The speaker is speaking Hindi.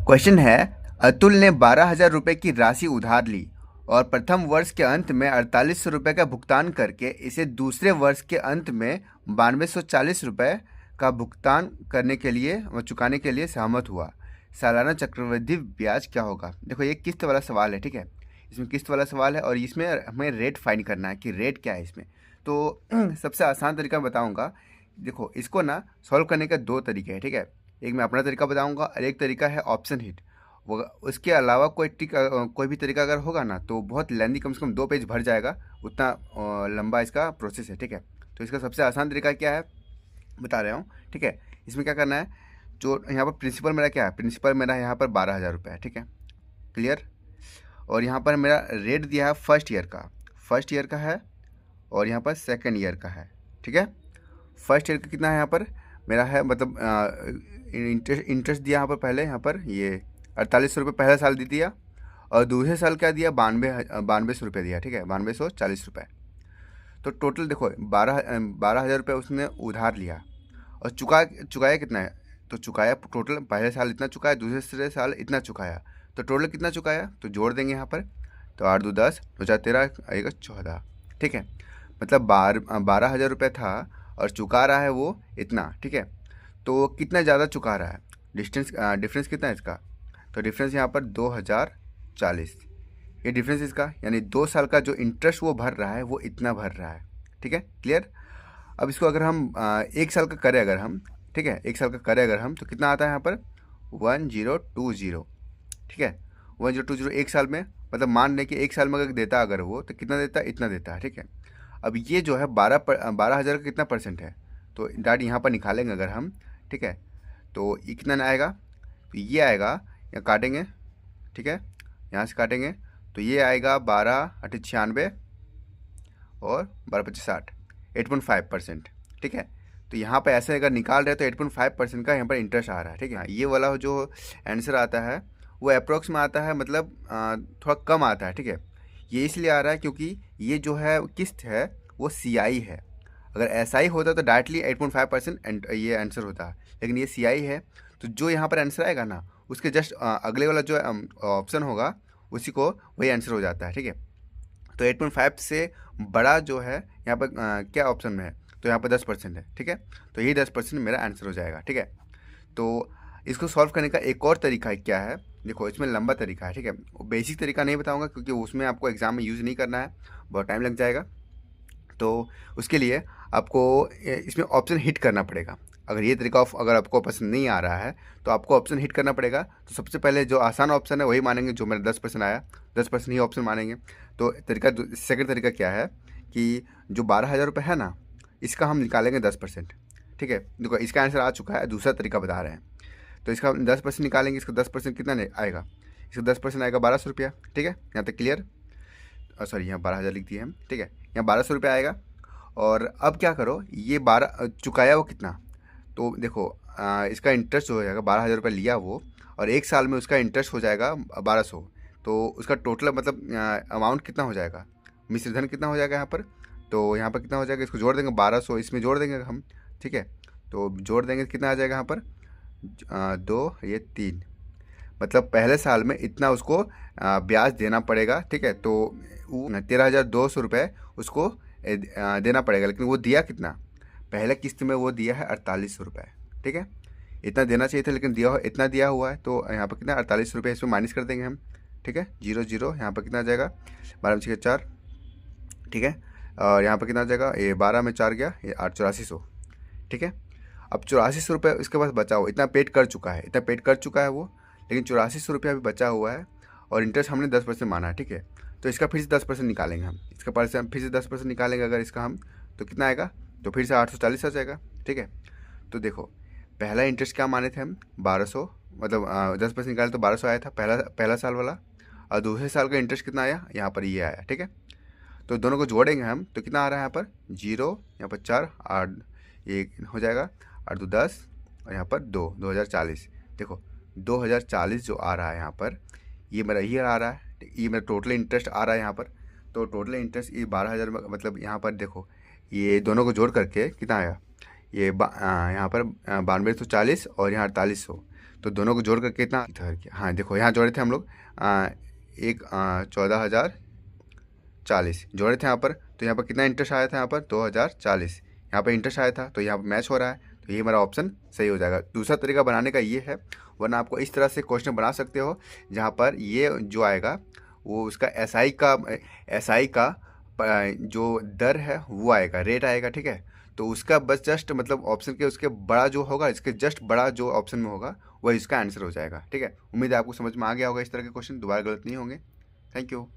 क्वेश्चन है, अतुल ने 12,000 रुपये की राशि उधार ली और प्रथम वर्ष के अंत में 4800 रुपये का भुगतान करके इसे दूसरे वर्ष के अंत में 9240 रुपये का भुगतान करने के लिए चुकाने के लिए सहमत हुआ। सालाना चक्रवृद्धि ब्याज क्या होगा? देखो, ये किस्त वाला सवाल है, ठीक है। इसमें किस्त वाला सवाल है और इसमें हमें रेट फाइंड करना है कि रेट क्या है इसमें। तो सबसे आसान तरीका बताऊंगा। देखो, इसको ना सॉल्व करने का दो तरीके हैं, ठीक है। एक मैं अपना तरीका बताऊंगा और एक तरीका है ऑप्शन हिट। वो उसके अलावा कोई भी तरीका अगर होगा ना तो बहुत लेंदी, कम से कम 2 पेज भर जाएगा, उतना लंबा इसका प्रोसेस है, ठीक है। तो इसका सबसे आसान तरीका क्या है बता रहा हूँ, ठीक है। इसमें क्या करना है, जो यहाँ पर प्रिंसिपल मेरा क्या है, प्रिंसिपल मेरा यहाँ पर 12,000 रुपये है, ठीक है, क्लियर। और यहाँ पर मेरा रेट दिया है फर्स्ट ईयर का है और यहाँ पर सेकेंड ईयर का है, ठीक है। फर्स्ट ईयर का कितना है यहाँ पर मेरा है, मतलब इंटरेस्ट दिया यहाँ पर पहले, यहाँ पर ये 4800 रुपये पहला साल दे दिया और दूसरे साल क्या दिया, 9200 रुपये दिया, ठीक है, 9240 रुपये। तो टोटल देखो 12,000 रुपये उसने उधार लिया और चुकाया कितना है, तो चुकाया टोटल पहले साल इतना चुकाया, दूसरे साल इतना चुकाया, तो टोटल कितना चुकाया तो जोड़ देंगे यहाँ पर। तो 8 2 10, 2 4 13, आएगा 14, ठीक है। मतलब 12,000 रुपये था और चुका रहा है वो इतना, ठीक है। तो कितना ज़्यादा चुका रहा है, डिफरेंस कितना है इसका, तो डिफरेंस यहाँ पर 2040, ये डिफरेंस इसका, यानी 2 साल का जो इंटरेस्ट वो भर रहा है वो इतना भर रहा है, ठीक है, क्लियर। अब इसको अगर हम 1 साल का करें अगर हम, ठीक है, 1 साल का करें अगर हम, तो कितना आता है यहाँ पर 1020, ठीक है। 1020 1 साल में, मतलब मान लें कि 1 साल में अगर देता अगर वो, तो कितना देता है, इतना देता है, ठीक है। अब ये जो है 12,000 का कितना परसेंट है, तो डाट यहाँ पर निकालेंगे अगर हम, ठीक है, तो ये कितना आएगा, तो ये आएगा, यहाँ काटेंगे, ठीक है, यहाँ से काटेंगे तो ये आएगा 12 8 96 और 12 25 60, 8.5%, ठीक है। तो यहाँ पर ऐसे अगर निकाल रहे हैं तो 8.5% का यहाँ पर इंटरेस्ट आ रहा है, ठीक है। ये वाला जो आंसर आता है वो अप्रोक्स में आता है, मतलब थोड़ा कम आता है, ठीक है। ये इसलिए आ रहा है क्योंकि ये जो है किस्त है वो CI है। अगर SI होता तो डायरेक्टली 8.5% ये आंसर होता, लेकिन ये CI है, तो जो यहाँ पर आंसर आएगा ना उसके जस्ट अगले वाला जो ऑप्शन होगा उसी को वही आंसर हो जाता है, ठीक है। तो 8.5 से बड़ा जो है यहाँ पर क्या ऑप्शन में है, तो यहाँ पर 10% है, ठीक है। तो यही 10% मेरा आंसर हो जाएगा, ठीक है। तो इसको सॉल्व करने का एक और तरीका क्या है, देखो इसमें लंबा तरीका है, ठीक है। बेसिक तरीका नहीं बताऊंगा क्योंकि उसमें आपको एग्जाम में यूज़ नहीं करना है, बहुत टाइम लग जाएगा। तो उसके लिए आपको इसमें ऑप्शन हिट करना पड़ेगा। अगर ये तरीका अगर आपको पसंद नहीं आ रहा है तो आपको ऑप्शन हिट करना पड़ेगा। तो सबसे पहले जो आसान ऑप्शन है वही मानेंगे, जो मेरा 10% आया 10% ही ऑप्शन मानेंगे। तो सेकंड तरीका क्या है कि जो 12,000 रुपये है ना, इसका हम निकालेंगे 10%, ठीक है। देखो इसका आंसर आ चुका है, दूसरा तरीका बता रहे हैं। तो इसका 10% निकालेंगे, इसका 10% कितना आएगा, इसका 10% आएगा 1200 रुपया, ठीक है। यहाँ तक क्लियर, सॉरी यहाँ 12,000 लिख दिए हम, ठीक है। यहाँ 1200 रुपया आएगा। और अब क्या करो, ये 12 चुकाया वो कितना, तो देखो इसका इंटरेस्ट हो जाएगा, 12,000 रुपये लिया वो और 1 साल में उसका इंटरेस्ट हो जाएगा 1200, तो उसका टोटल मतलब अमाउंट कितना हो जाएगा, मिश्र धन कितना हो जाएगा यहाँ पर, तो यहाँ पर कितना हो जाएगा, इसको जोड़ देंगे 1200 इसमें जोड़ देंगे हम, ठीक है। तो जोड़ देंगे कितना आ जाएगा यहाँ पर 2 ये 3, मतलब पहले साल में इतना उसको ब्याज देना पड़ेगा, ठीक है। तो 13,200 रुपये उसको देना पड़ेगा, लेकिन वो दिया कितना, पहले किस्त में वो दिया है 4800 रुपये, ठीक है। इतना देना चाहिए था लेकिन इतना दिया हुआ है, तो यहाँ पर कितना 4800 रुपये इसमें माइनस कर देंगे हम, ठीक है। 0 0 यहाँ पर कितना आ जाएगा 12 में 6 4, ठीक है। और यहाँ पर कितना आ जाएगा, ये 12 में 4 गया, ये 8400, ठीक है। अब 8400 रुपये इसके पास बचा हुआ, इतना पेड कर चुका है वो, लेकिन 8400 रुपया भी बचा हुआ है और इंटरेस्ट हमने 10% माना है, ठीक है। तो इसका फिर से 10% निकालेंगे हम, इसका परसेंट फिर से 10% निकालेंगे अगर इसका हम, तो कितना आएगा, तो फिर से 840 आ जाएगा, ठीक है। तो देखो पहला इंटरेस्ट क्या माने थे हम 1200, मतलब 10% निकाले तो 1200 आया था पहला साल वाला, और दूसरे साल का इंटरेस्ट कितना आया, यहाँ पर ये आया, ठीक है। तो दोनों को जोड़ेंगे हम तो कितना आ रहा है यहाँ पर 0, यहाँ पर 4 8, ये हो जाएगा 8 2 10 और यहाँ पर 2 2040। देखो 2040 जो आ रहा है यहाँ पर, ये मेरा ईयर आ रहा है, ये मेरा टोटल इंटरेस्ट आ रहा है यहाँ पर। तो टोटल इंटरेस्ट ये 12,000, मतलब यहाँ पर देखो ये दोनों को जोड़ करके कितना आया, ये यहाँ पर 9240 और यहाँ 4800, तो दोनों को जोड़ कर कितना हाँ देखो यहाँ जोड़े थे हम लोग एक 14,040 जोड़े थे यहाँ पर। तो यहाँ पर कितना इंटरेस्ट आया था, यहाँ पर 2,040 यहाँ पर इंटरेस्ट आया था। तो यहाँ पर मैच हो रहा है, तो ये हमारा ऑप्शन सही हो जाएगा। दूसरा तरीका बनाने का ये है, वरना आपको इस तरह से क्वेश्चन बना सकते हो जहाँ पर ये जो आएगा वो उसका एसआई का जो दर है वो आएगा, रेट आएगा, ठीक है। तो उसका बस जस्ट मतलब ऑप्शन के उसके बड़ा जो होगा, इसके जस्ट बड़ा जो ऑप्शन में होगा वही इसका आंसर हो जाएगा, ठीक है। उम्मीद है आपको समझ में आ गया होगा। इस तरह के क्वेश्चन दोबारा गलत नहीं होंगे। Thank you.